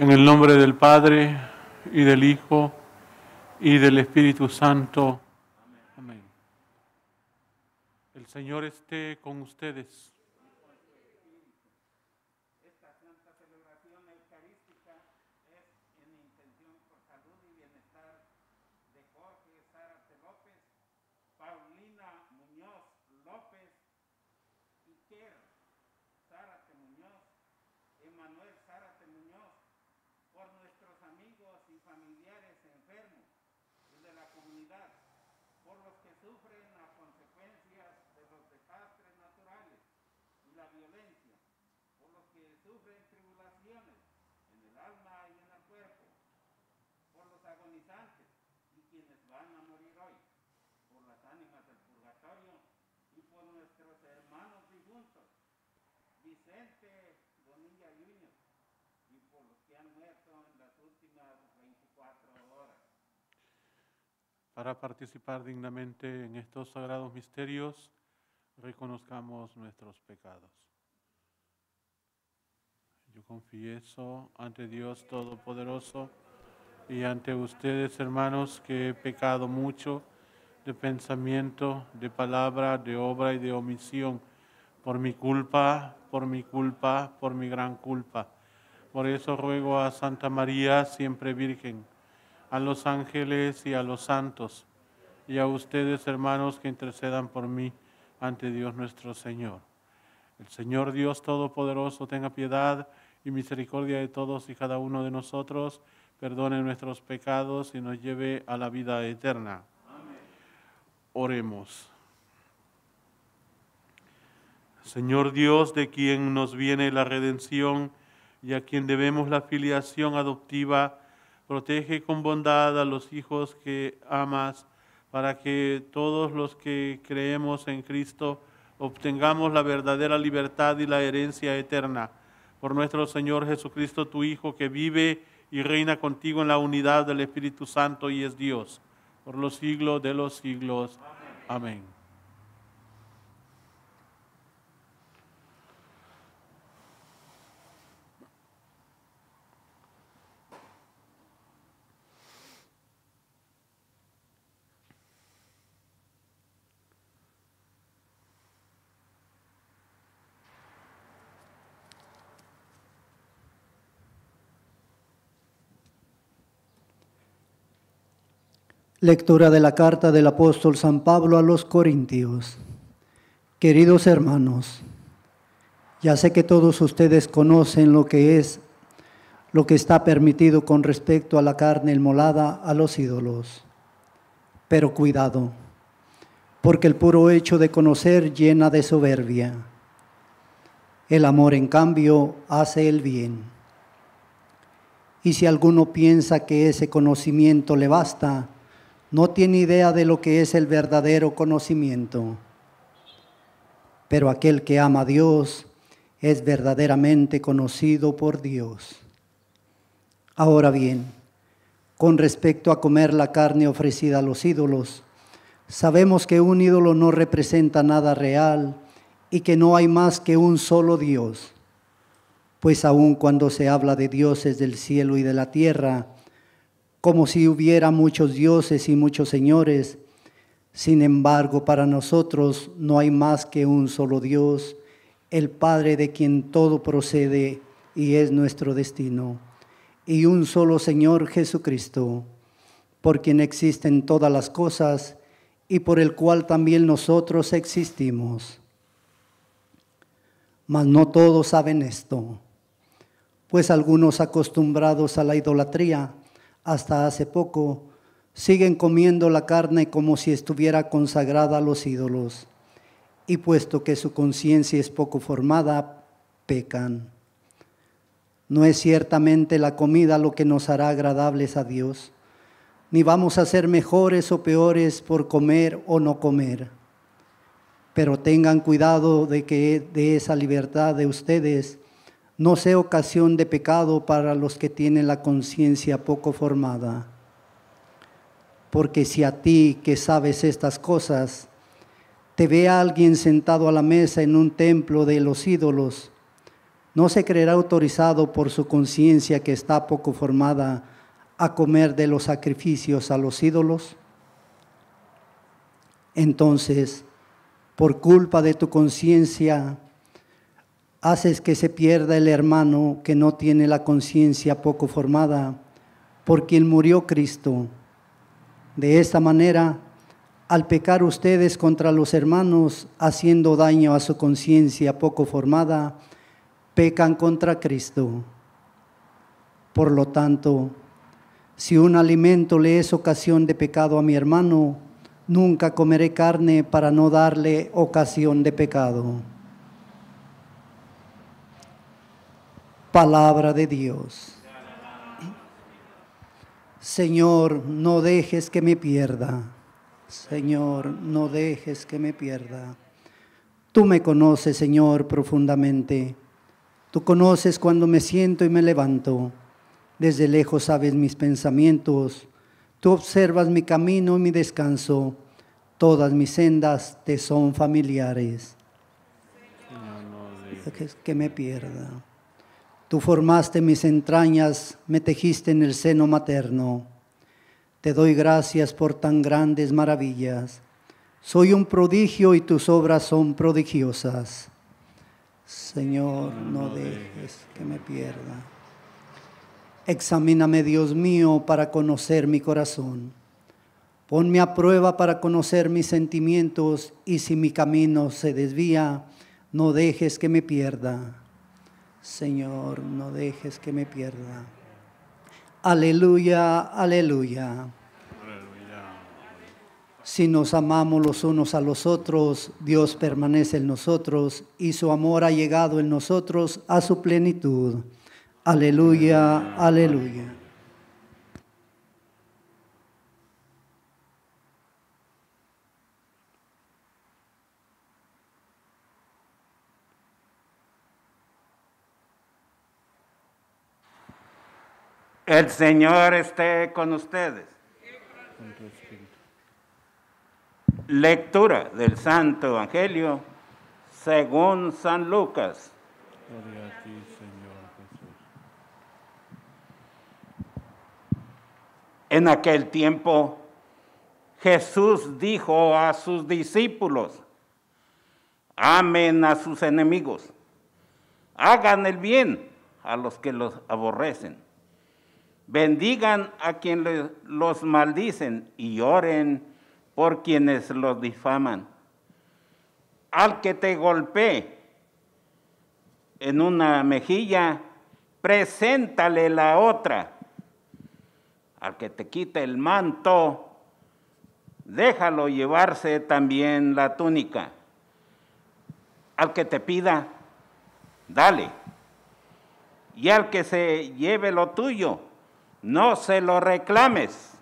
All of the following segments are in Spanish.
En el nombre del Padre, y del Hijo, y del Espíritu Santo. Amén. El Señor esté con ustedes. Esta santa celebración eucarística es en intención por salud y bienestar de Jorge Zárate López, Paulina Muñoz López, Iker Zárate Muñoz, Emanuel Zárate Muñoz, por nuestros amigos y familiares enfermos y de la comunidad, por los que sufren a consecuencias de los desastres naturales y la violencia, por los que sufren tribulaciones en el alma y en el cuerpo, por los agonizantes y quienes van a morir hoy, por las ánimas del purgatorio y por nuestros hermanos difuntos, Vicente Bonilla Jr., y por los que han muerto en las últimas 24 horas. Para participar dignamente en estos sagrados misterios, reconozcamos nuestros pecados. Yo confieso ante Dios Todopoderoso y ante ustedes, hermanos, que he pecado mucho de pensamiento, de palabra, de obra y de omisión, por mi culpa, por mi gran culpa. Por eso ruego a Santa María, siempre Virgen, a los ángeles y a los santos, y a ustedes, hermanos, que intercedan por mí ante Dios nuestro Señor. El Señor Dios Todopoderoso tenga piedad y misericordia de todos y cada uno de nosotros, perdone nuestros pecados y nos lleve a la vida eterna. Amén. Oremos. Señor Dios, de quien nos viene la redención y a quien debemos la filiación adoptiva, protege con bondad a los hijos que amas, para que todos los que creemos en Cristo obtengamos la verdadera libertad y la herencia eterna. Por nuestro Señor Jesucristo, tu Hijo, que vive y reina contigo en la unidad del Espíritu Santo y es Dios, por los siglos de los siglos. Amén. Lectura de la carta del apóstol San Pablo a los Corintios. Queridos hermanos, ya sé que todos ustedes conocen lo que está permitido con respecto a la carne inmolada a los ídolos. Pero cuidado, porque el puro hecho de conocer llena de soberbia. El amor, en cambio, hace el bien. Y si alguno piensa que ese conocimiento le basta, no tiene idea de lo que es el verdadero conocimiento. Pero aquel que ama a Dios es verdaderamente conocido por Dios. Ahora bien, con respecto a comer la carne ofrecida a los ídolos, sabemos que un ídolo no representa nada real y que no hay más que un solo Dios. Pues aun cuando se habla de dioses del cielo y de la tierra, como si hubiera muchos dioses y muchos señores, sin embargo, para nosotros no hay más que un solo Dios, el Padre de quien todo procede y es nuestro destino, y un solo Señor Jesucristo, por quien existen todas las cosas y por el cual también nosotros existimos. Mas no todos saben esto, pues algunos acostumbrados a la idolatría, hasta hace poco, siguen comiendo la carne como si estuviera consagrada a los ídolos, y puesto que su conciencia es poco formada, pecan. No es ciertamente la comida lo que nos hará agradables a Dios, ni vamos a ser mejores o peores por comer o no comer. Pero tengan cuidado de que de esa libertad de ustedes no sea ocasión de pecado para los que tienen la conciencia poco formada. Porque si a ti, que sabes estas cosas, te ve a alguien sentado a la mesa en un templo de los ídolos, ¿no se creerá autorizado por su conciencia que está poco formada a comer de los sacrificios a los ídolos? Entonces, por culpa de tu conciencia, haces que se pierda el hermano que no tiene la conciencia poco formada, por quien murió Cristo. De esta manera, al pecar ustedes contra los hermanos, haciendo daño a su conciencia poco formada, pecan contra Cristo. Por lo tanto, si un alimento le es ocasión de pecado a mi hermano, nunca comeré carne para no darle ocasión de pecado. Palabra de Dios. Señor, no dejes que me pierda. Señor, no dejes que me pierda. Tú me conoces, Señor, profundamente. Tú conoces cuando me siento y me levanto. Desde lejos sabes mis pensamientos. Tú observas mi camino y mi descanso. Todas mis sendas te son familiares. Señor, no Dejes que me pierda. Tú formaste mis entrañas, me tejiste en el seno materno. Te doy gracias por tan grandes maravillas. Soy un prodigio y tus obras son prodigiosas. Señor, no dejes que me pierda. Examíname, Dios mío, para conocer mi corazón. Ponme a prueba para conocer mis sentimientos, y si mi camino se desvía, no dejes que me pierda. Señor, no dejes que me pierda. Aleluya, aleluya. Si nos amamos los unos a los otros, Dios permanece en nosotros y su amor ha llegado en nosotros a su plenitud. Aleluya, aleluya. El Señor esté con ustedes. con tu espíritu. Lectura del Santo Evangelio según San Lucas. Gloria a ti, Señor Jesús. En aquel tiempo, Jesús dijo a sus discípulos: amen a sus enemigos, hagan el bien a los que los aborrecen, bendigan a quienes los maldicen y oren por quienes los difaman. Al que te golpee en una mejilla, preséntale la otra. Al que te quite el manto, déjalo llevarse también la túnica. Al que te pida, dale. Y al que se lleve lo tuyo, no se lo reclames.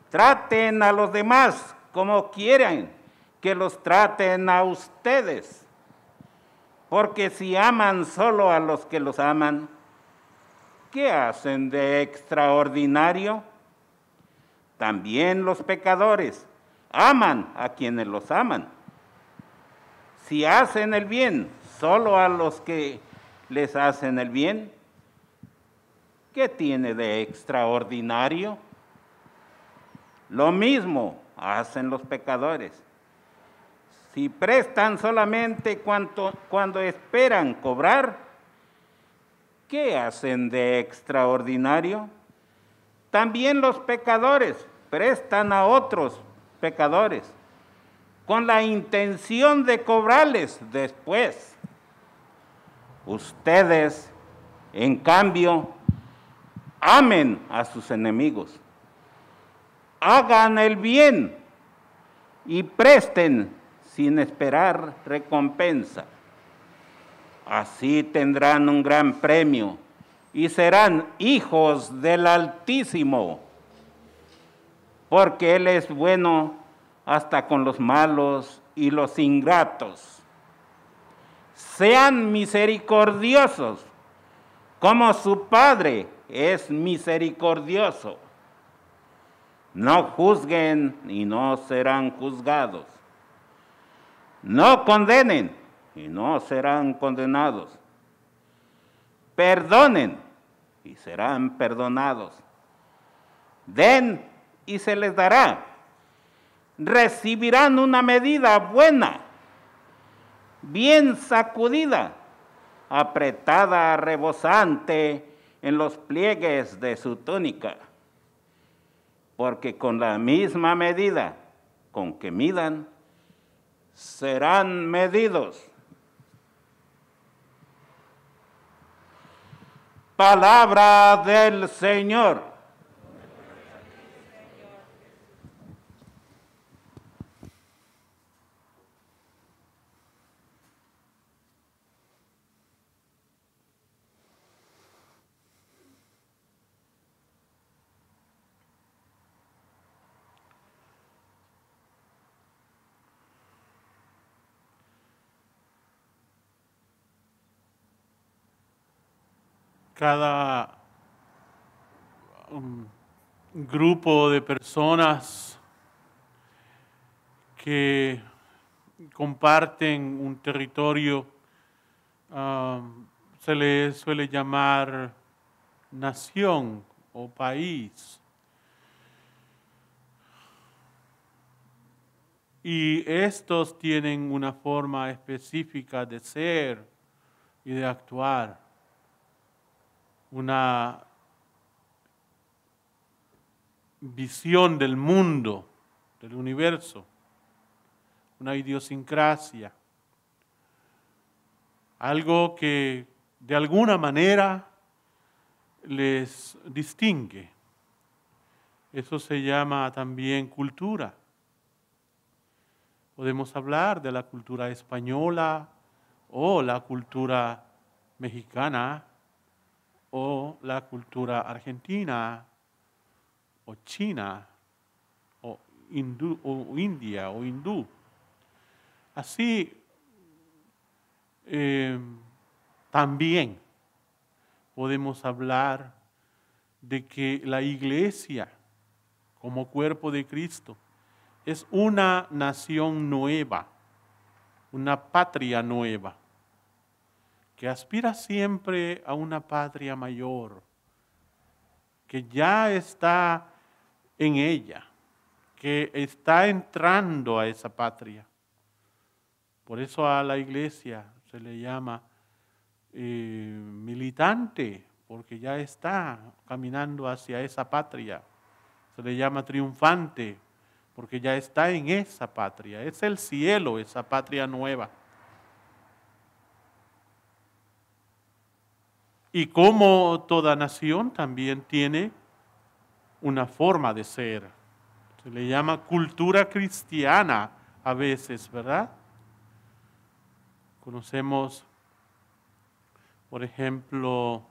Traten a los demás como quieran que los traten a ustedes. Porque si aman solo a los que los aman, ¿qué hacen de extraordinario? También los pecadores aman a quienes los aman. Si hacen el bien solo a los que les hacen el bien, ¿qué tiene de extraordinario? Lo mismo hacen los pecadores. Si prestan solamente cuando esperan cobrar, ¿qué hacen de extraordinario? También los pecadores prestan a otros pecadores con la intención de cobrarles después. Ustedes, en cambio, amen a sus enemigos, hagan el bien y presten sin esperar recompensa. Así tendrán un gran premio y serán hijos del Altísimo, porque Él es bueno hasta con los malos y los ingratos. Sean misericordiosos, como su Padre es misericordioso. No juzguen y no serán juzgados. No condenen y no serán condenados. Perdonen y serán perdonados. Den y se les dará. Recibirán una medida buena, bien sacudida, apretada, rebosante en los pliegues de su túnica. Porque con la misma medida con que midan, serán medidos. Palabra del Señor. Cada grupo de personas que comparten un territorio se les suele llamar nación o país. Y estos tienen una forma específica de ser y de actuar, una visión del mundo, del universo, una idiosincrasia, algo que de alguna manera les distingue. Eso se llama también cultura. Podemos hablar de la cultura española o la cultura mexicana o la cultura argentina o china o india o hindú. Así también podemos hablar de que la iglesia como cuerpo de Cristo es una nación nueva, una patria nueva, que aspira siempre a una patria mayor, que ya está en ella, que está entrando a esa patria. Por eso a la iglesia se le llama militante, porque ya está caminando hacia esa patria. Se le llama triunfante, porque ya está en esa patria. Es el cielo, esa patria nueva. Y como toda nación también tiene una forma de ser. Se le llama cultura cristiana a veces, ¿verdad? Conocemos, por ejemplo,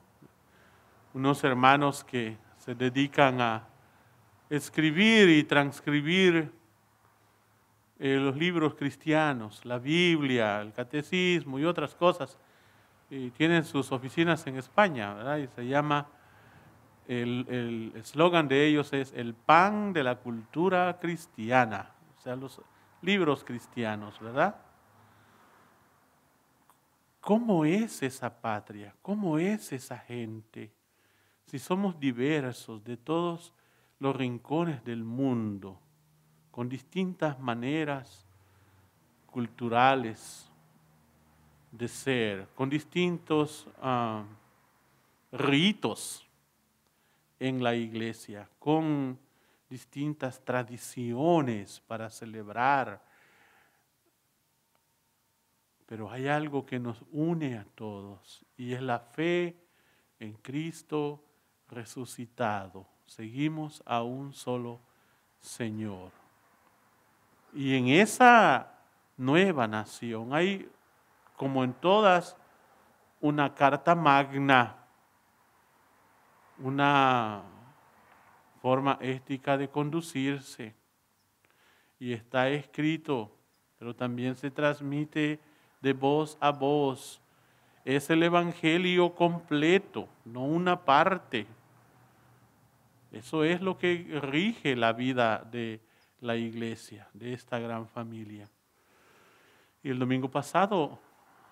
unos hermanos que se dedican a escribir y transcribir los libros cristianos, la Biblia, el catecismo y otras cosas. Y tienen sus oficinas en España, ¿verdad? Y se llama, el eslogan de ellos es el pan de la cultura cristiana, o sea, los libros cristianos, ¿verdad? ¿Cómo es esa patria? ¿Cómo es esa gente? Si somos diversos de todos los rincones del mundo, con distintas maneras culturales de ser, con distintos ritos en la iglesia, con distintas tradiciones para celebrar. Pero hay algo que nos une a todos y es la fe en Cristo resucitado. Seguimos a un solo Señor. Y en esa nueva nación hay, como en todas, una carta magna, una forma ética de conducirse. Y está escrito, pero también se transmite de voz a voz. Es el evangelio completo, no una parte. Eso es lo que rige la vida de la iglesia, de esta gran familia. Y el domingo pasado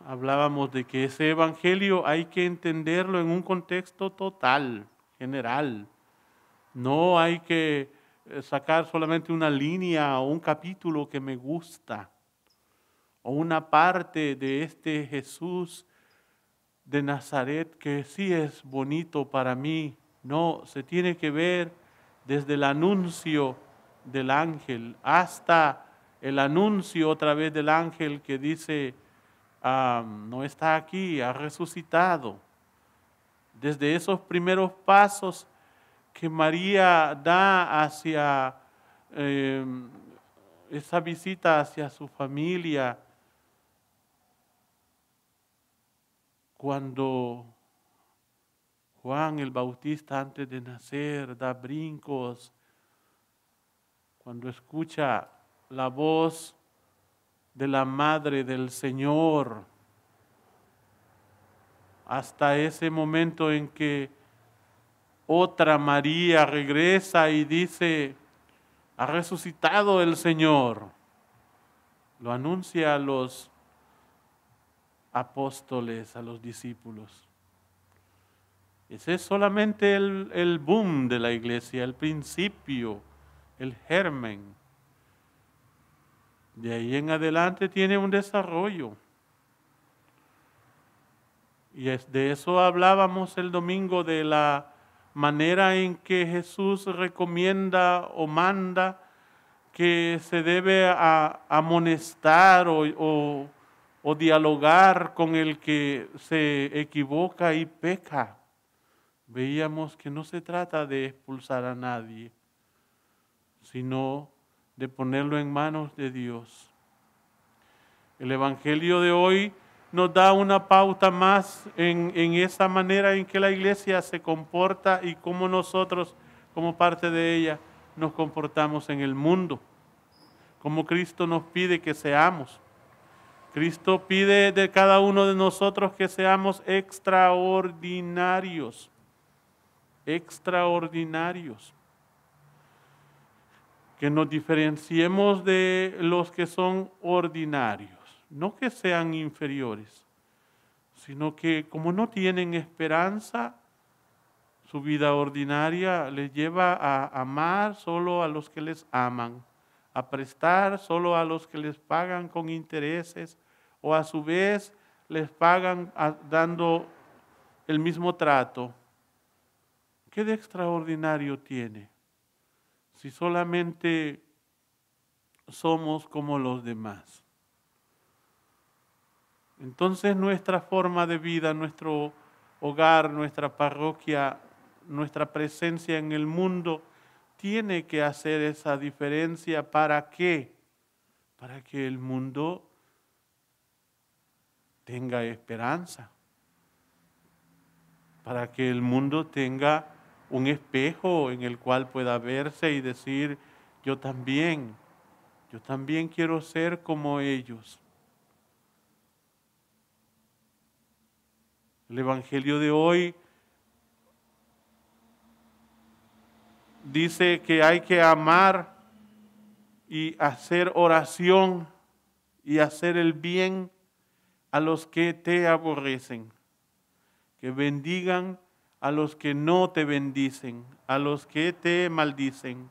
hablábamos de que ese evangelio hay que entenderlo en un contexto total, general. No hay que sacar solamente una línea o un capítulo que me gusta, o una parte de este Jesús de Nazaret que sí es bonito para mí. No, se tiene que ver desde el anuncio del ángel hasta el anuncio otra vez del ángel que dice, no está aquí, ha resucitado. Desde esos primeros pasos que María da hacia esa visita hacia su familia, cuando Juan el Bautista antes de nacer da brincos, cuando escucha la voz de la Madre del Señor, hasta ese momento en que otra María regresa y dice, ha resucitado el Señor. Lo anuncia a los apóstoles, a los discípulos. Ese es solamente el boom de la iglesia, el principio, el germen. De ahí en adelante tiene un desarrollo. Y de eso hablábamos el domingo, de la manera en que Jesús recomienda o manda que se debe amonestar o dialogar con el que se equivoca y peca. Veíamos que no se trata de expulsar a nadie, sino de ponerlo en manos de Dios. El Evangelio de hoy nos da una pauta más en esa manera en que la iglesia se comporta y cómo nosotros, como parte de ella, nos comportamos en el mundo, como Cristo nos pide que seamos. Cristo pide de cada uno de nosotros que seamos extraordinarios, que nos diferenciemos de los que son ordinarios, no que sean inferiores, sino que como no tienen esperanza, su vida ordinaria les lleva a amar solo a los que les aman, a prestar solo a los que les pagan con intereses, o a su vez les pagan dando el mismo trato. ¿Qué de extraordinario tiene? Si solamente somos como los demás. Entonces nuestra forma de vida, nuestro hogar, nuestra parroquia, nuestra presencia en el mundo tiene que hacer esa diferencia. ¿Para qué? Para que el mundo tenga esperanza, para que el mundo tenga un espejo en el cual pueda verse y decir, yo también quiero ser como ellos. El Evangelio de hoy dice que hay que amar y hacer oración y hacer el bien a los que te aborrecen, que bendigan a los que no te bendicen, a los que te maldicen,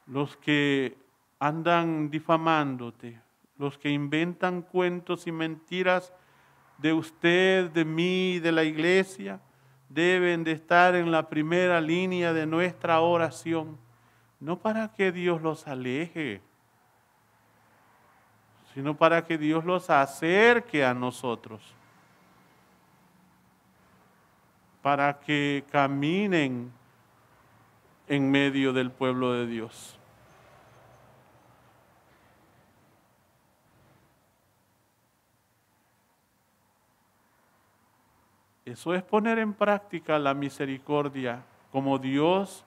los que andan difamándote, los que inventan cuentos y mentiras de usted, de mí, de la iglesia, deben de estar en la primera línea de nuestra oración, no para que Dios los aleje, sino para que Dios los acerque a nosotros, para que caminen en medio del pueblo de Dios. Eso es poner en práctica la misericordia, como Dios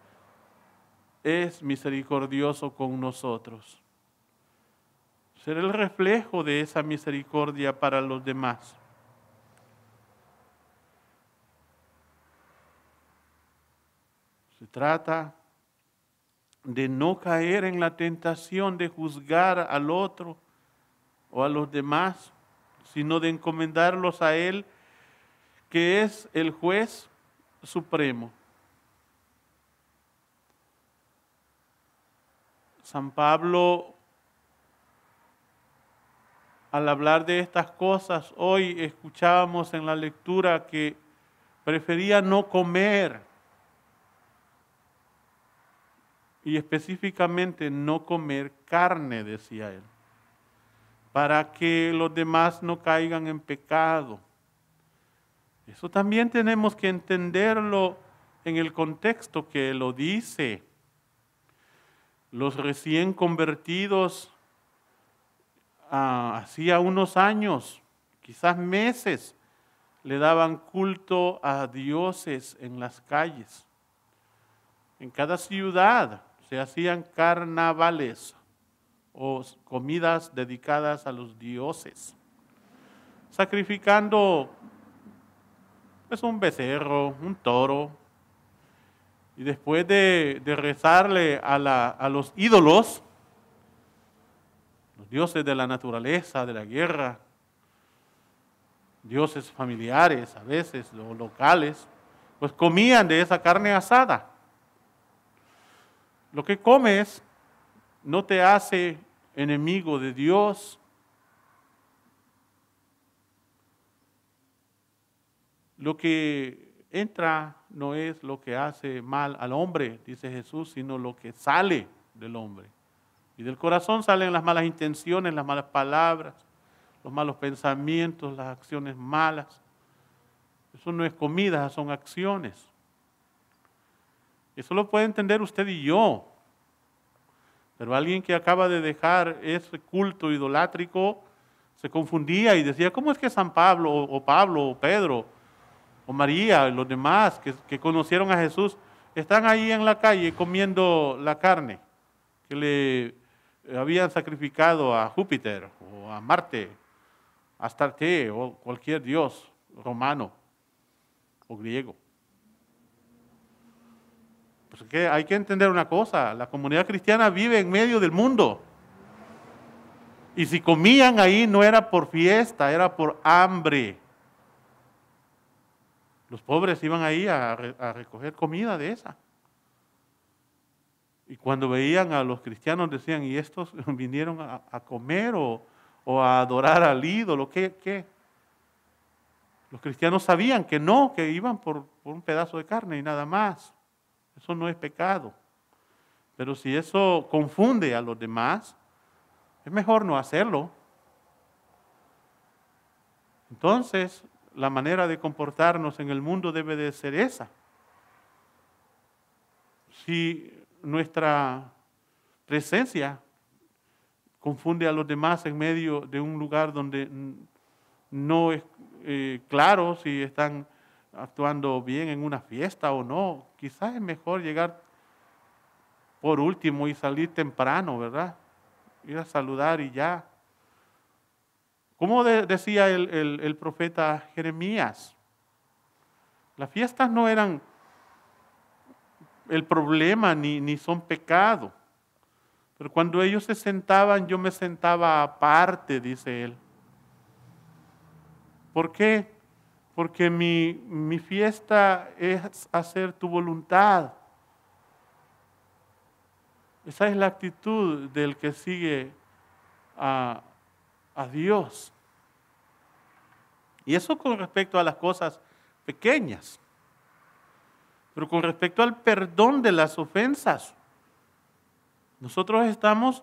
es misericordioso con nosotros. Ser el reflejo de esa misericordia para los demás. Se trata de no caer en la tentación de juzgar al otro o a los demás, sino de encomendarlos a Él, que es el juez supremo. San Pablo, al hablar de estas cosas, hoy escuchábamos en la lectura que prefería no comer, y específicamente no comer carne, decía él, para que los demás no caigan en pecado. Eso también tenemos que entenderlo en el contexto que lo dice. Los recién convertidos hacía unos años, quizás meses, le daban culto a dioses en las calles. En cada ciudad se hacían carnavales o comidas dedicadas a los dioses, sacrificando pues un becerro, un toro, y después de rezarle a los ídolos, los dioses de la naturaleza, de la guerra, dioses familiares a veces, o locales, pues comían de esa carne asada. Lo que comes no te hace enemigo de Dios. Lo que entra no es lo que hace mal al hombre, dice Jesús, sino lo que sale del hombre. Y del corazón salen las malas intenciones, las malas palabras, los malos pensamientos, las acciones malas. Eso no es comida, son acciones. Eso lo puede entender usted y yo. Pero alguien que acaba de dejar ese culto idolátrico se confundía y decía, ¿cómo es que San Pablo o Pablo o Pedro o María y los demás que conocieron a Jesús están ahí en la calle comiendo la carne que le habían sacrificado a Júpiter o a Marte, a Astarte o cualquier dios romano o griego? Pues que hay que entender una cosa, la comunidad cristiana vive en medio del mundo. Y si comían ahí no era por fiesta, era por hambre. Los pobres iban ahí a recoger comida de esa. Y cuando veían a los cristianos decían, ¿y estos vinieron a comer o a adorar al ídolo? ¿Qué? Los cristianos sabían que no, que iban por un pedazo de carne y nada más. Eso no es pecado. Pero si eso confunde a los demás, es mejor no hacerlo. Entonces, la manera de comportarnos en el mundo debe de ser esa. Si nuestra presencia confunde a los demás en medio de un lugar donde no es claro si están actuando bien en una fiesta o no, quizás es mejor llegar por último y salir temprano, ¿verdad? Ir a saludar y ya. Como decía el profeta Jeremías, las fiestas no eran el problema ni son pecado, pero cuando ellos se sentaban, yo me sentaba aparte, dice él. ¿Por qué? Porque mi fiesta es hacer tu voluntad. Esa es la actitud del que sigue a Dios. Y eso con respecto a las cosas pequeñas. Pero con respecto al perdón de las ofensas, nosotros estamos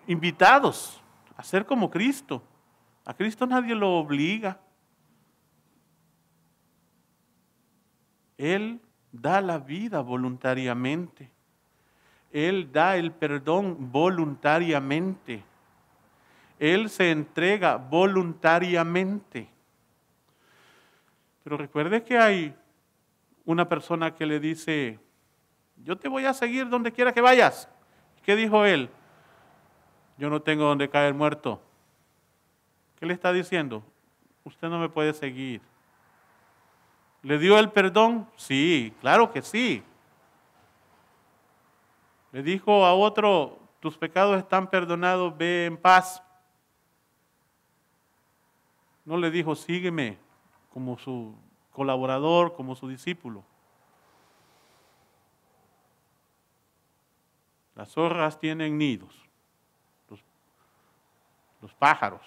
invitados a ser como Cristo. A Cristo nadie lo obliga. Él da la vida voluntariamente. Él da el perdón voluntariamente. Él se entrega voluntariamente. Pero recuerde que hay una persona que le dice, yo te voy a seguir donde quiera que vayas. ¿Qué dijo él? Yo no tengo donde caer muerto. ¿Qué le está diciendo? Usted no me puede seguir. ¿Le dio el perdón? Sí, claro que sí. Le dijo a otro, tus pecados están perdonados, ve en paz. No le dijo, sígueme como su colaborador, como su discípulo. Las zorras tienen nidos, los pájaros,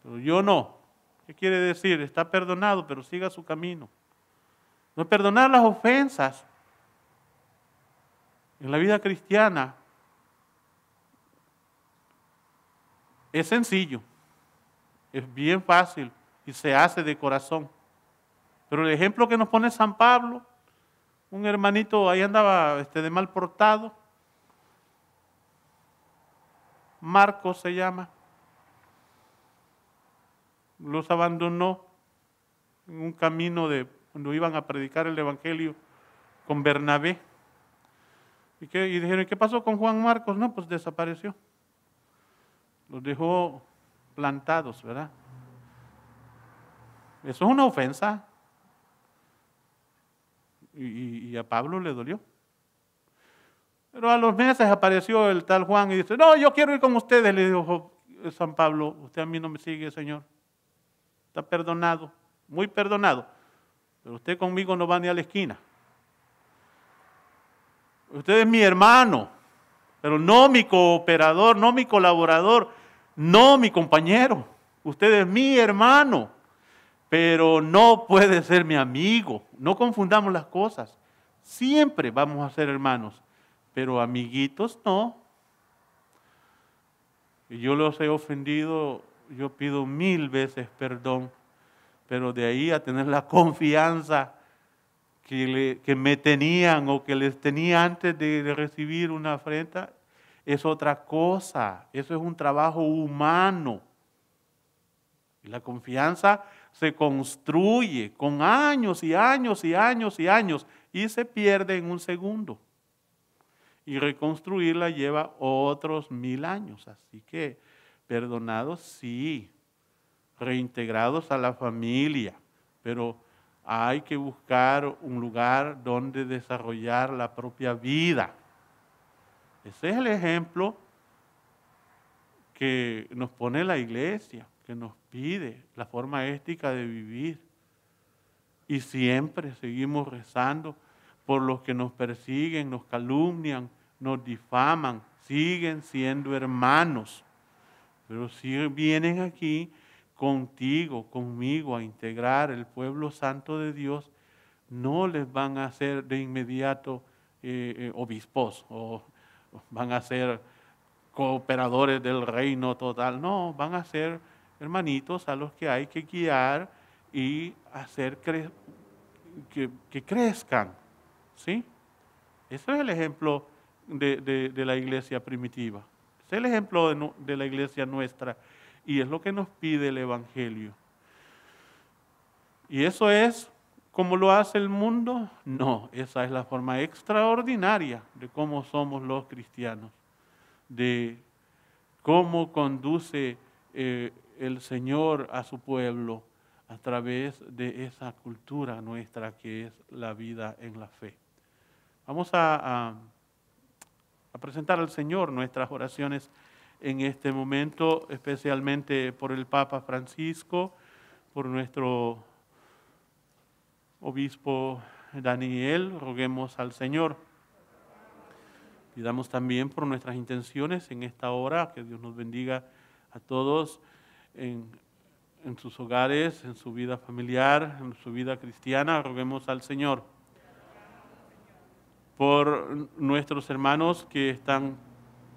pero yo no. ¿Qué quiere decir? Está perdonado, pero siga su camino. No perdonar las ofensas en la vida cristiana es sencillo, es bien fácil y se hace de corazón. Pero el ejemplo que nos pone San Pablo, un hermanito ahí andaba de mal portado, Marcos se llama, los abandonó en un camino de cuando iban a predicar el Evangelio con Bernabé. Y dijeron, ¿qué pasó con Juan Marcos? No, pues desapareció. Los dejó plantados, ¿verdad? Eso es una ofensa. Y a Pablo le dolió. Pero a los meses apareció el tal Juan y dice, no, yo quiero ir con ustedes. Le dijo San Pablo, usted a mí no me sigue, Señor. Está perdonado, muy perdonado. Pero usted conmigo no va ni a la esquina. Usted es mi hermano, pero no mi cooperador, no mi colaborador, no mi compañero. Usted es mi hermano, pero no puede ser mi amigo. No confundamos las cosas. Siempre vamos a ser hermanos, pero amiguitos no. Y yo los he ofendido, yo pido 1000 veces perdón, pero de ahí a tener la confianza que me tenían o que les tenía antes de recibir una afrenta, es otra cosa. Eso es un trabajo humano. Y la confianza se construye con años y años y años y años y se pierde en un segundo. Y reconstruirla lleva otros 1000 años. Así que perdonados sí, reintegrados a la familia, pero hay que buscar un lugar donde desarrollar la propia vida. Ese es el ejemplo que nos pone la iglesia, que nos pide la forma ética de vivir. Y siempre seguimos rezando por los que nos persiguen, nos calumnian, nos difaman, siguen siendo hermanos. Pero si vienen aquí contigo, conmigo, a integrar el pueblo santo de Dios, no les van a hacer de inmediato obispos o van a ser cooperadores del reino total. No, van a ser hermanitos a los que hay que guiar y hacer que crezcan. ¿Sí? Ese es el ejemplo de la iglesia primitiva. Ese es el ejemplo de la iglesia nuestra. Y es lo que nos pide el Evangelio. ¿Y eso es como lo hace el mundo? No, esa es la forma extraordinaria de cómo somos los cristianos, de cómo conduce el Señor a su pueblo a través de esa cultura nuestra que es la vida en la fe. Vamos a presentar al Señor nuestras oraciones en este momento, especialmente por el Papa Francisco, por nuestro obispo Daniel, roguemos al Señor. Pidamos también por nuestras intenciones en esta hora, que Dios nos bendiga a todos en sus hogares, en su vida familiar, en su vida cristiana, roguemos al Señor. Por nuestros hermanos que están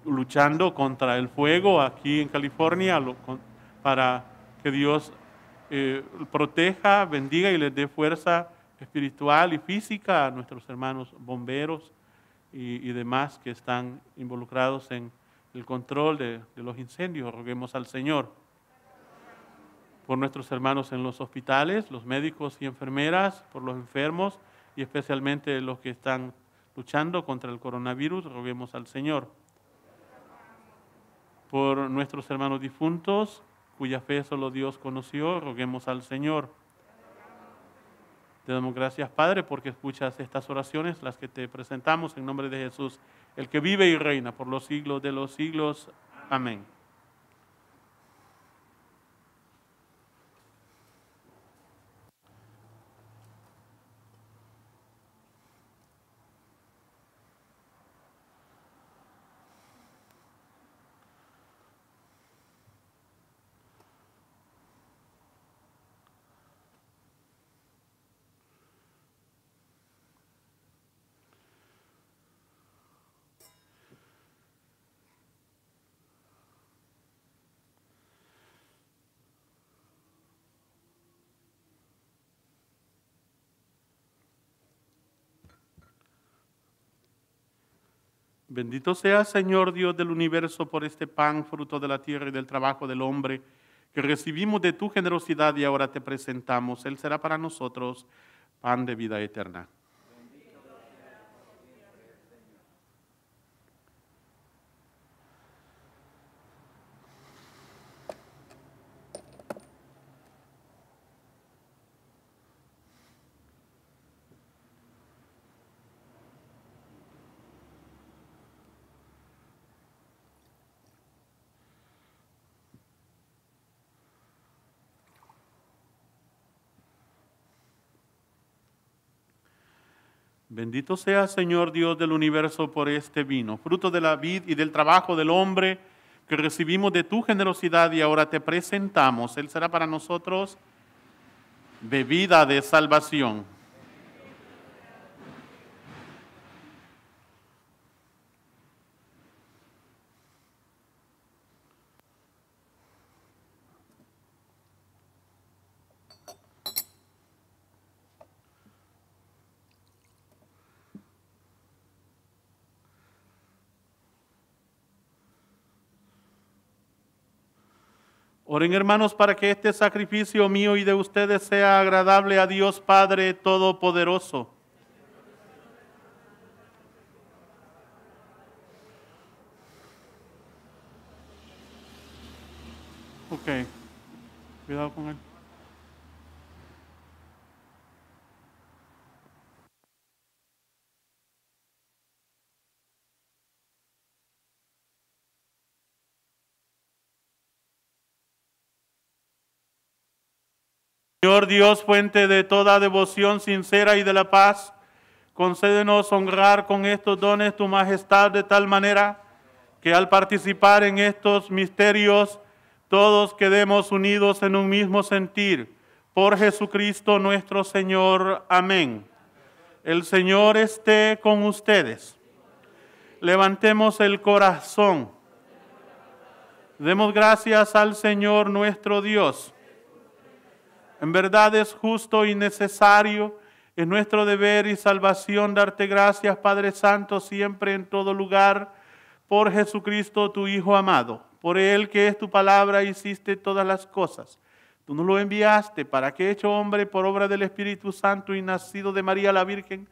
luchando contra el fuego aquí en California, para que Dios proteja, bendiga y les dé fuerza espiritual y física a nuestros hermanos bomberos y demás que están involucrados en el control de los incendios. Roguemos al Señor. Por nuestros hermanos en los hospitales, los médicos y enfermeras, por los enfermos y especialmente los que están luchando contra el coronavirus, roguemos al Señor. Por nuestros hermanos difuntos, cuya fe solo Dios conoció, roguemos al Señor. Te damos gracias, Padre, porque escuchas estas oraciones, las que te presentamos en nombre de Jesús, el que vive y reina por los siglos de los siglos. Amén. Bendito sea, Señor Dios del universo, por este pan, fruto de la tierra y del trabajo del hombre, que recibimos de tu generosidad y ahora te presentamos. Él será para nosotros pan de vida eterna. Bendito sea, Señor Dios del universo, por este vino, fruto de la vid y del trabajo del hombre, que recibimos de tu generosidad y ahora te presentamos. Él será para nosotros bebida de salvación. Oren, hermanos, para que este sacrificio mío y de ustedes sea agradable a Dios Padre Todopoderoso. Ok, cuidado con él. Señor Dios, fuente de toda devoción sincera y de la paz, concédenos honrar con estos dones tu majestad de tal manera que al participar en estos misterios todos quedemos unidos en un mismo sentir. Por Jesucristo nuestro Señor. Amén. El Señor esté con ustedes. Levantemos el corazón. Demos gracias al Señor nuestro Dios. En verdad es justo y necesario, es nuestro deber y salvación darte gracias, Padre Santo, siempre en todo lugar, por Jesucristo, tu Hijo amado. Por Él, que es tu palabra, hiciste todas las cosas. Tú nos lo enviaste para que, hecho hombre por obra del Espíritu Santo y nacido de María la Virgen,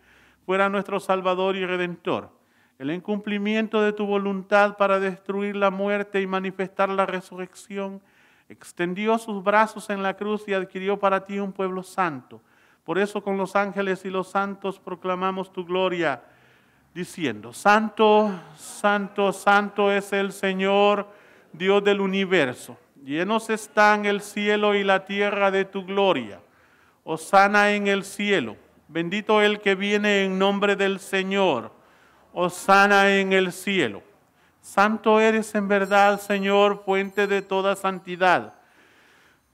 fuera nuestro Salvador y Redentor. El incumplimiento de tu voluntad para destruir la muerte y manifestar la resurrección, extendió sus brazos en la cruz y adquirió para ti un pueblo santo. Por eso con los ángeles y los santos proclamamos tu gloria, diciendo: Santo, santo, santo es el Señor, Dios del universo. Llenos están el cielo y la tierra de tu gloria. Hosana en el cielo. Bendito el que viene en nombre del Señor. Hosana en el cielo. Santo eres en verdad, Señor, fuente de toda santidad.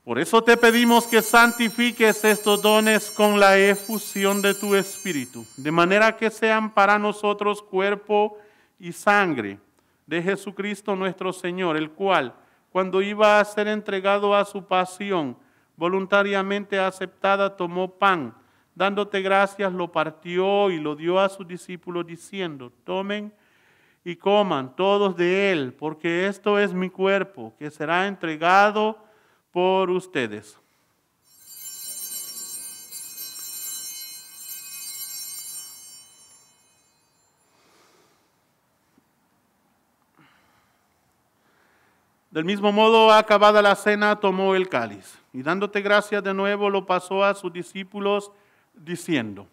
Por eso te pedimos que santifiques estos dones con la efusión de tu Espíritu, de manera que sean para nosotros cuerpo y sangre de Jesucristo nuestro Señor, el cual, cuando iba a ser entregado a su pasión, voluntariamente aceptada, tomó pan, dándote gracias, lo partió y lo dio a sus discípulos, diciendo: tomen y coman todos de él, porque esto es mi cuerpo, que será entregado por ustedes. Del mismo modo, acabada la cena, tomó el cáliz, y dándote gracias de nuevo, lo pasó a sus discípulos, diciendo: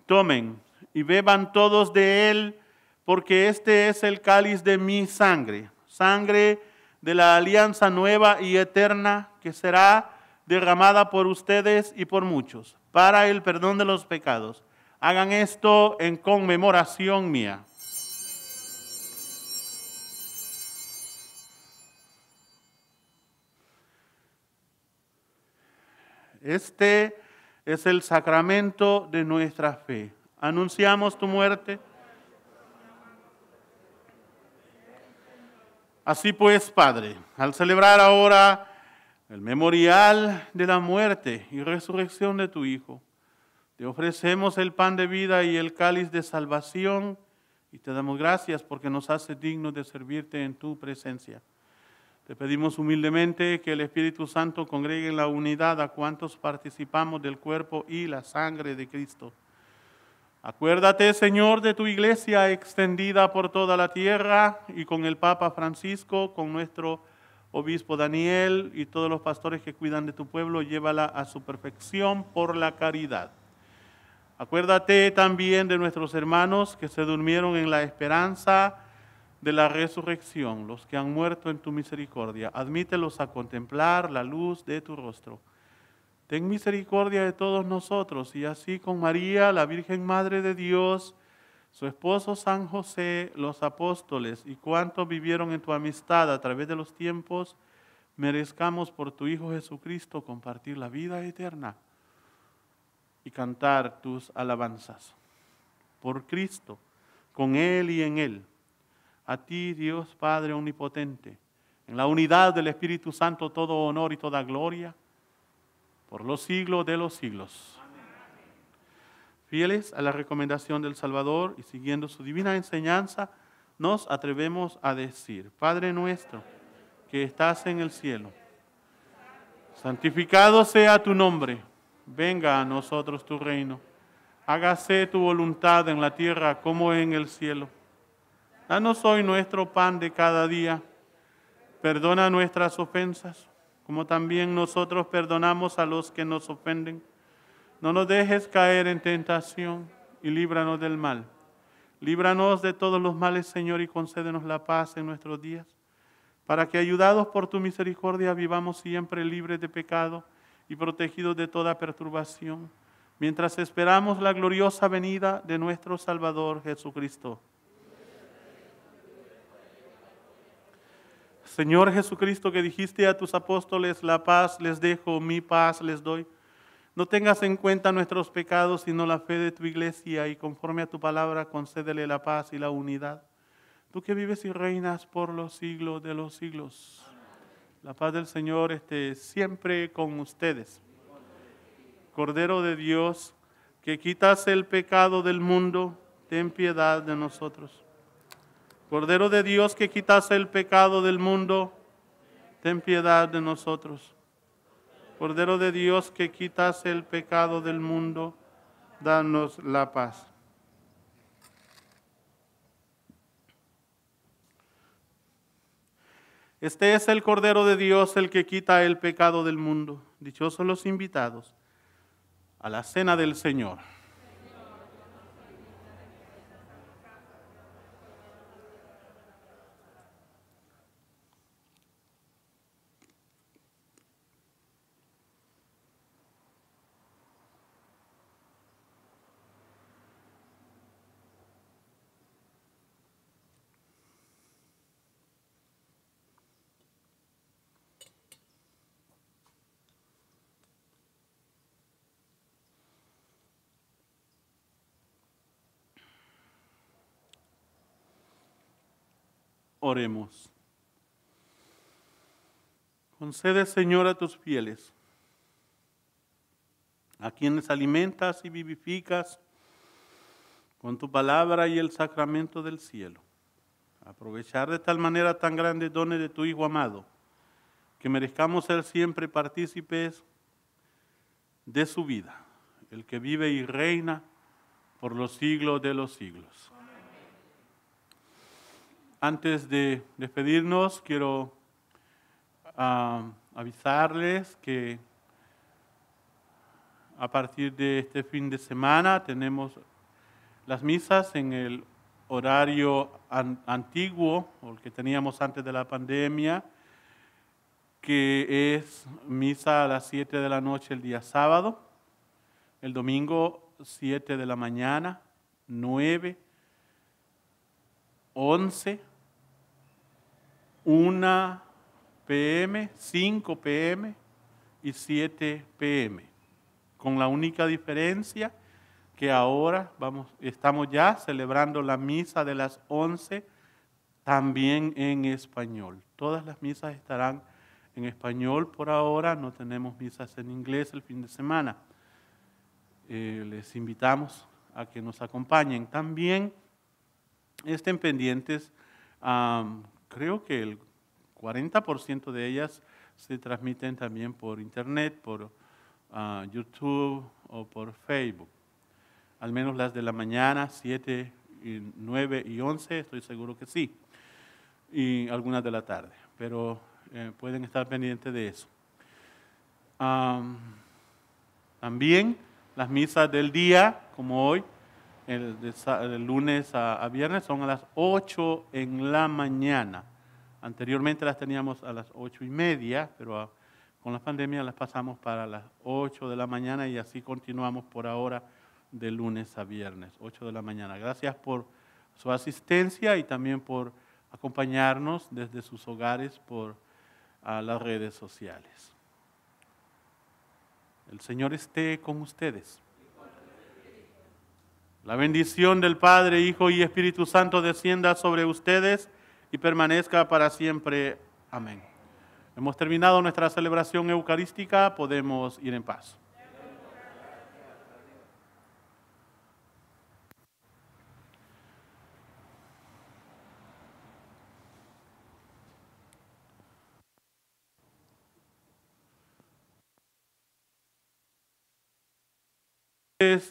tomen y beban todos de él, porque este es el cáliz de mi sangre, sangre de la alianza nueva y eterna, que será derramada por ustedes y por muchos, para el perdón de los pecados. Hagan esto en conmemoración mía. Este es el sacramento de nuestra fe. Anunciamos tu muerte. Así pues, Padre, al celebrar ahora el memorial de la muerte y resurrección de tu Hijo, te ofrecemos el pan de vida y el cáliz de salvación, y te damos gracias porque nos hace dignos de servirte en tu presencia. Te pedimos humildemente que el Espíritu Santo congregue en la unidad a cuantos participamos del cuerpo y la sangre de Cristo. Acuérdate, Señor, de tu iglesia extendida por toda la tierra, y con el Papa Francisco, con nuestro obispo Daniel y todos los pastores que cuidan de tu pueblo, llévala a su perfección por la caridad. Acuérdate también de nuestros hermanos que se durmieron en la esperanza de la resurrección, los que han muerto en tu misericordia. Admítelos a contemplar la luz de tu rostro. Ten misericordia de todos nosotros, y así con María, la Virgen Madre de Dios, su esposo San José, los apóstoles y cuantos vivieron en tu amistad a través de los tiempos, merezcamos por tu Hijo Jesucristo compartir la vida eterna y cantar tus alabanzas. Por Cristo, con Él y en Él, a ti, Dios Padre omnipotente, en la unidad del Espíritu Santo, todo honor y toda gloria, por los siglos de los siglos. Amén. Fieles a la recomendación del Salvador y siguiendo su divina enseñanza, nos atrevemos a decir: Padre nuestro, que estás en el cielo, santificado sea tu nombre, venga a nosotros tu reino, hágase tu voluntad en la tierra como en el cielo. Danos hoy nuestro pan de cada día, perdona nuestras ofensas, como también nosotros perdonamos a los que nos ofenden. No nos dejes caer en tentación y líbranos del mal. Líbranos de todos los males, Señor, y concédenos la paz en nuestros días, para que, ayudados por tu misericordia, vivamos siempre libres de pecado y protegidos de toda perturbación, mientras esperamos la gloriosa venida de nuestro Salvador Jesucristo. Señor Jesucristo, que dijiste a tus apóstoles: la paz les dejo, mi paz les doy. No tengas en cuenta nuestros pecados, sino la fe de tu iglesia, y conforme a tu palabra concédele la paz y la unidad. Tú que vives y reinas por los siglos de los siglos. La paz del Señor esté siempre con ustedes. Cordero de Dios, que quitas el pecado del mundo, ten piedad de nosotros. Cordero de Dios, que quitas el pecado del mundo, ten piedad de nosotros. Cordero de Dios, que quitas el pecado del mundo, danos la paz. Este es el Cordero de Dios, el que quita el pecado del mundo. Dichosos los invitados a la cena del Señor. Oremos. Concede, Señor, a tus fieles, a quienes alimentas y vivificas con tu palabra y el sacramento del cielo, aprovechar de tal manera tan grandes dones de tu Hijo amado, que merezcamos ser siempre partícipes de su vida, el que vive y reina por los siglos de los siglos. Antes de despedirnos, quiero avisarles que a partir de este fin de semana tenemos las misas en el horario antiguo, o el que teníamos antes de la pandemia, que es misa a las 7 de la noche el día sábado, el domingo 7 de la mañana, 9, 11, 1 p.m., 5 p.m. y 7 p.m., con la única diferencia que ahora estamos ya celebrando la misa de las 11 también en español. Todas las misas estarán en español por ahora, no tenemos misas en inglés el fin de semana. Les invitamos a que nos acompañen. También estén pendientes, creo que el 40% de ellas se transmiten también por internet, por YouTube o por Facebook. Al menos las de la mañana, 7, 9 y 11, estoy seguro que sí. Y algunas de la tarde, pero pueden estar pendientes de eso. También las misas del día, como hoy, el lunes a viernes, son a las 8 en la mañana. Anteriormente las teníamos a las 8:30, pero con la pandemia las pasamos para las 8 de la mañana y así continuamos por ahora de lunes a viernes, 8 de la mañana. Gracias por su asistencia y también por acompañarnos desde sus hogares por las redes sociales. El Señor esté con ustedes. La bendición del Padre, Hijo y Espíritu Santo descienda sobre ustedes y permanezca para siempre. Amén. Hemos terminado nuestra celebración eucarística, podemos ir en paz.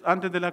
Antes de la